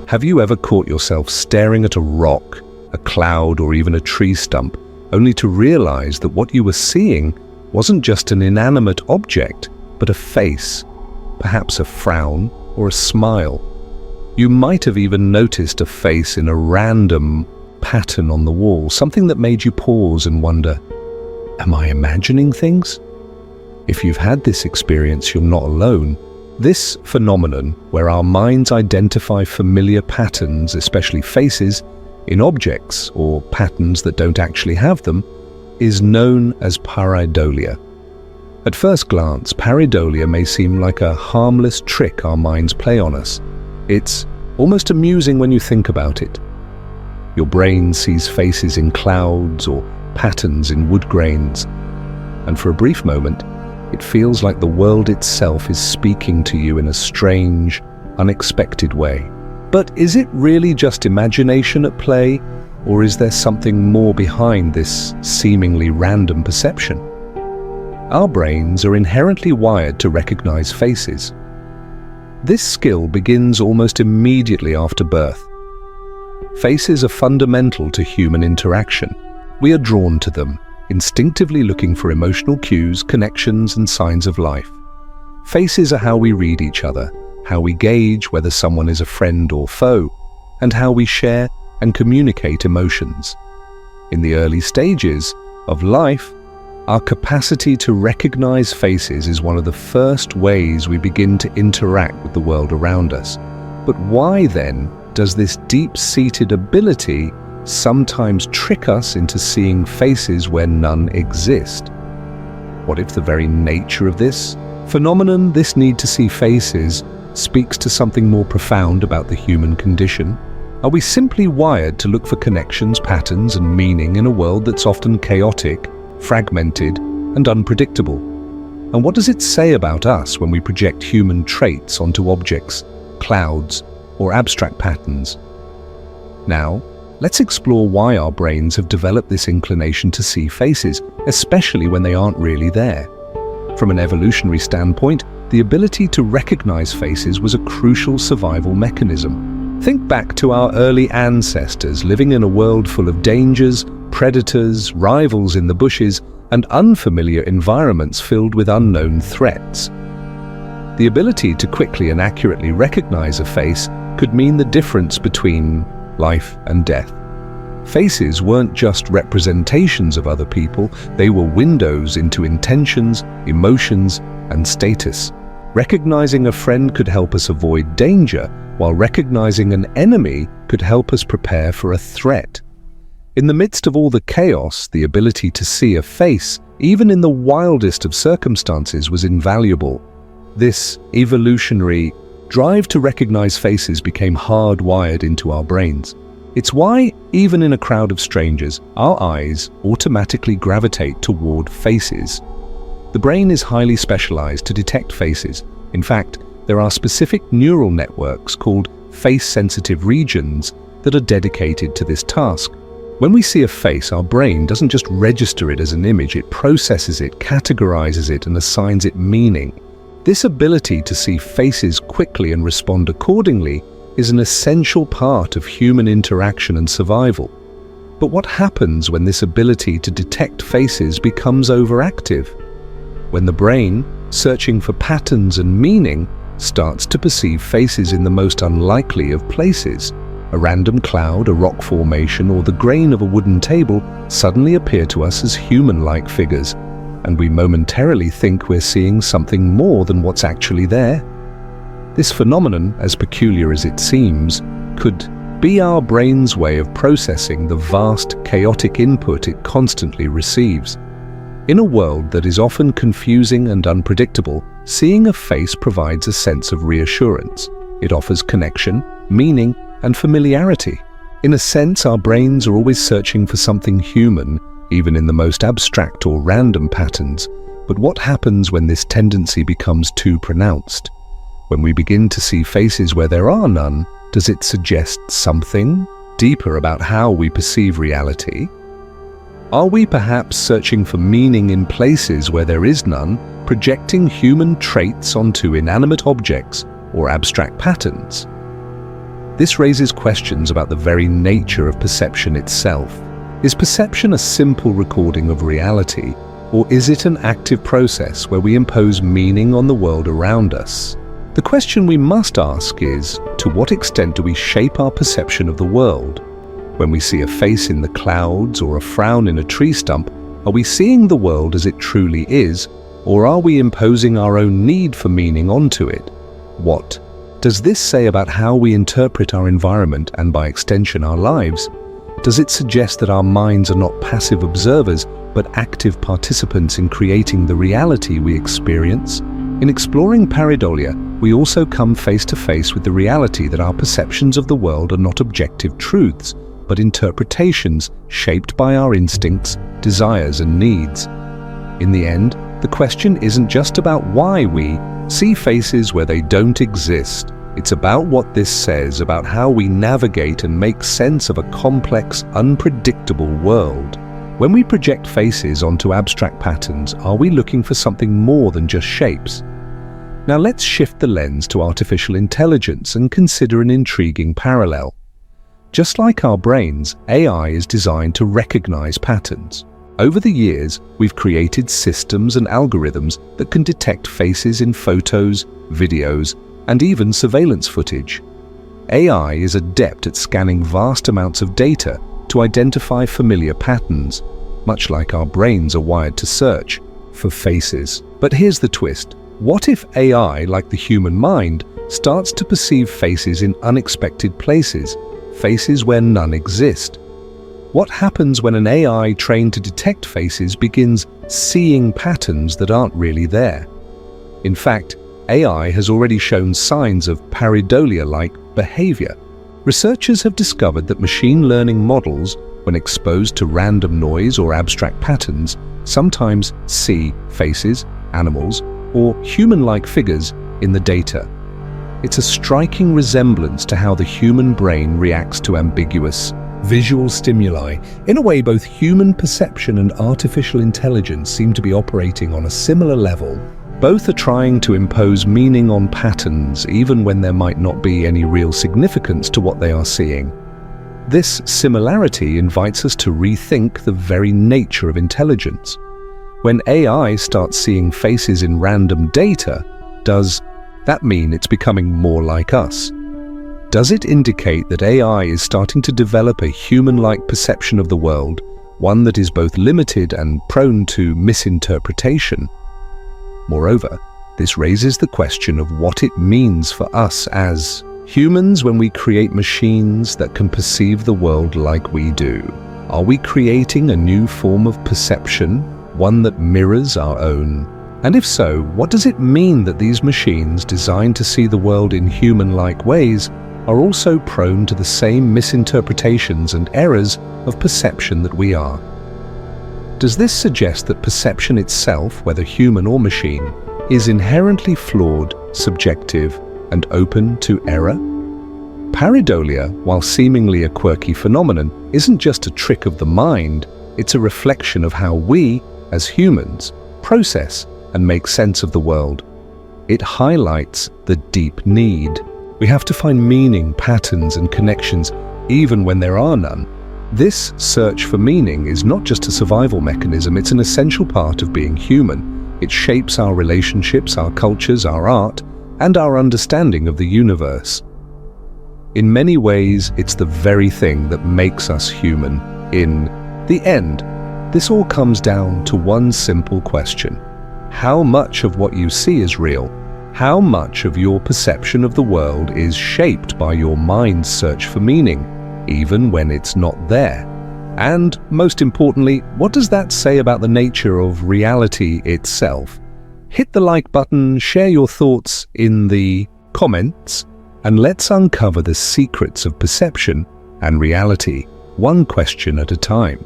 Have you ever caught yourself staring at a rock, a cloud, or even a tree stump, only to realize that what you were seeing wasn't just an inanimate object, but a face, perhaps a frown or a smile? You might have even noticed a face in a random pattern on the wall, something that made you pause and wonder, am I imagining things? If you've had this experience, you're not alone. This phenomenon, where our minds identify familiar patterns, especially faces, in objects or patterns that don't actually have them, is known as pareidolia. At first glance, pareidolia may seem like a harmless trick our minds play on us. It's almost amusing when you think about it. Your brain sees faces in clouds or patterns in wood grains, and for a brief moment, it feels like the world itself is speaking to you in a strange, unexpected way. But is it really just imagination at play, or is there something more behind this seemingly random perception? Our brains are inherently wired to recognize faces. This skill begins almost immediately after birth. Faces are fundamental to human interaction. We are drawn to them, instinctively looking for emotional cues, connections, and signs of life. Faces are how we read each other, how we gauge whether someone is a friend or foe, and how we share and communicate emotions. In the early stages of life, our capacity to recognize faces is one of the first ways we begin to interact with the world around us. But why then does this deep-seated ability sometimes trick us into seeing faces where none exist? What if the very nature of this phenomenon, this need to see faces, speaks to something more profound about the human condition? Are we simply wired to look for connections, patterns, and meaning in a world that's often chaotic, fragmented, and unpredictable? And what does it say about us when we project human traits onto objects, clouds, or abstract patterns? Now, let's explore why our brains have developed this inclination to see faces, especially when they aren't really there. From an evolutionary standpoint, the ability to recognize faces was a crucial survival mechanism. Think back to our early ancestors living in a world full of dangers, predators, rivals in the bushes, and unfamiliar environments filled with unknown threats. The ability to quickly and accurately recognize a face could mean the difference between life and death. Faces weren't just representations of other people, they were windows into intentions, emotions, and status. Recognizing a friend could help us avoid danger, while recognizing an enemy could help us prepare for a threat. In the midst of all the chaos, the ability to see a face, even in the wildest of circumstances, was invaluable. This evolutionary drive to recognize faces became hardwired into our brains. It's why, even in a crowd of strangers, our eyes automatically gravitate toward faces. The brain is highly specialized to detect faces. In fact, there are specific neural networks called face-sensitive regions that are dedicated to this task. When we see a face, our brain doesn't just register it as an image, it processes it, categorizes it, and assigns it meaning. This ability to see faces quickly and respond accordingly is an essential part of human interaction and survival. But what happens when this ability to detect faces becomes overactive? When the brain, searching for patterns and meaning, starts to perceive faces in the most unlikely of places. A random cloud, a rock formation, or the grain of a wooden table suddenly appear to us as human-like figures, and we momentarily think we're seeing something more than what's actually there. This phenomenon, as peculiar as it seems, could be our brain's way of processing the vast, chaotic input it constantly receives. In a world that is often confusing and unpredictable, seeing a face provides a sense of reassurance. It offers connection, meaning, and familiarity. In a sense, our brains are always searching for something human, even in the most abstract or random patterns. But what happens when this tendency becomes too pronounced? When we begin to see faces where there are none, does it suggest something deeper about how we perceive reality? Are we perhaps searching for meaning in places where there is none, projecting human traits onto inanimate objects or abstract patterns? This raises questions about the very nature of perception itself. Is perception a simple recording of reality, or is it an active process where we impose meaning on the world around us? The question we must ask is, to what extent do we shape our perception of the world? When we see a face in the clouds or a frown in a tree stump, are we seeing the world as it truly is, or are we imposing our own need for meaning onto it? What does this say about how we interpret our environment and, by extension, our lives? Does it suggest that our minds are not passive observers, but active participants in creating the reality we experience? In exploring Pareidolia, we also come face to face with the reality that our perceptions of the world are not objective truths, but interpretations shaped by our instincts, desires, and needs. In the end, the question isn't just about why we see faces where they don't exist. It's about what this says about how we navigate and make sense of a complex, unpredictable world. When we project faces onto abstract patterns, are we looking for something more than just shapes? Now let's shift the lens to artificial intelligence and consider an intriguing parallel. Just like our brains, AI is designed to recognize patterns. Over the years, we've created systems and algorithms that can detect faces in photos, videos, and even surveillance footage. AI is adept at scanning vast amounts of data to identify familiar patterns, much like our brains are wired to search for faces. But here's the twist. What if AI, like the human mind, starts to perceive faces in unexpected places, faces where none exist? What happens when an AI trained to detect faces begins seeing patterns that aren't really there? In fact, AI has already shown signs of Pareidolia-like behavior. Researchers have discovered that machine learning models, when exposed to random noise or abstract patterns, sometimes see faces, animals, or human-like figures in the data. It's a striking resemblance to how the human brain reacts to ambiguous visual stimuli. In a way, both human perception and artificial intelligence seem to be operating on a similar level. Both are trying to impose meaning on patterns, even when there might not be any real significance to what they are seeing. This similarity invites us to rethink the very nature of intelligence. When AI starts seeing faces in random data, does that mean it's becoming more like us? Does it indicate that AI is starting to develop a human-like perception of the world, one that is both limited and prone to misinterpretation? Moreover, this raises the question of what it means for us as humans when we create machines that can perceive the world like we do. Are we creating a new form of perception, one that mirrors our own? And if so, what does it mean that these machines designed to see the world in human-like ways are also prone to the same misinterpretations and errors of perception that we are? Does this suggest that perception itself, whether human or machine, is inherently flawed, subjective, and open to error? Pareidolia, while seemingly a quirky phenomenon, isn't just a trick of the mind, it's a reflection of how we, as humans, process and make sense of the world. It highlights the deep need. We have to find meaning, patterns, and connections, even when there are none. This search for meaning is not just a survival mechanism, it's an essential part of being human. It shapes our relationships, our cultures, our art, and our understanding of the universe. In many ways, it's the very thing that makes us human. In the end, this all comes down to one simple question. How much of what you see is real? How much of your perception of the world is shaped by your mind's search for meaning, even when it's not there? And most importantly, what does that say about the nature of reality itself? Hit the like button, share your thoughts in the comments, and let's uncover the secrets of perception and reality, one question at a time.